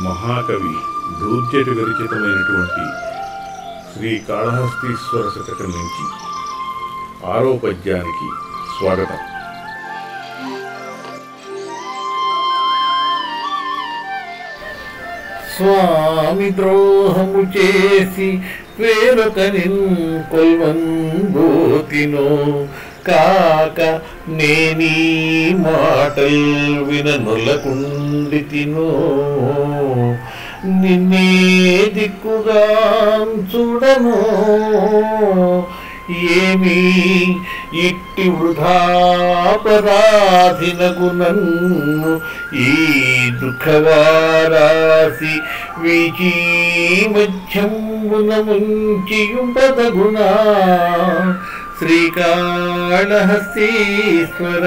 మహాకవి దూర్జటి విరచితమైనటువంటి శ్రీకాళహస్తీశ్వర శతకం నుంచి 6వ పద్యానికి స్వాగతం. స్వామి ద్రోహము చేసి వేరొకరిన్ కొల్వంబోతినో కాక నేనీ మాటల్ విననొలకుండితినో నిన్నే దిక్కుగా చూడను ఏమీ ఇట్టి వృధాపరాధినగు నన్ను ఈ దుఃఖవారాసి వీచీ మధ్యంబున ముంచియుంపదగునా శ్రీకాళహస్తీశ్వర.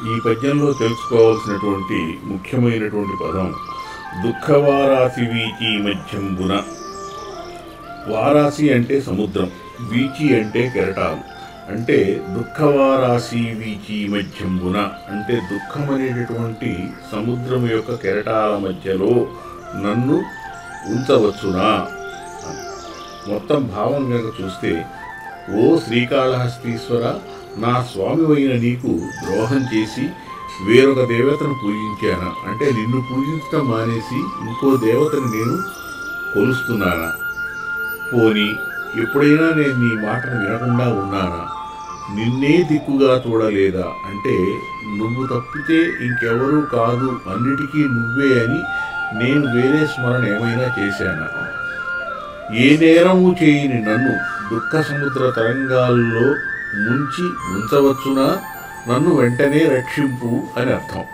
ఈ పద్యంలో తెలుసుకోవాల్సినటువంటి ముఖ్యమైనటువంటి పదం దుఃఖవారాసి వీచి మధ్యంబున. వారాసి అంటే సముద్రం, వీచి అంటే కెరటాలు. అంటే దుఃఖవారాసి వీచి మధ్యంబున అంటే దుఃఖం అనేటటువంటి సముద్రం యొక్క కెరటాల మధ్యలో నన్ను ఉంచవచ్చునా. మొత్తం భావం కనుక చూస్తే, ఓ శ్రీకాళహస్తీశ్వర, నా స్వామి అయిన నీకు ద్రోహం చేసి వేరొక దేవతను పూజించానా? అంటే నిన్ను పూజించడం మానేసి ఇంకో దేవతను నేను కొలుస్తున్నానా? పోనీ ఎప్పుడైనా నేను నీ మాటను వినకుండా ఉన్నానా? నిన్నే దిక్కుగా చూడలేదా? అంటే నువ్వు తప్పితే ఇంకెవరూ కాదు, అన్నిటికీ నువ్వే అని నేను వేరే స్మరణ ఏమైనా చేశానా? ఏ నేరము చేయని నన్ను దుఃఖ సముద్ర తరంగాల్లో ముంచి ఉంచవచ్చునా? నన్ను వెంటనే రక్షింపు అని అర్థం.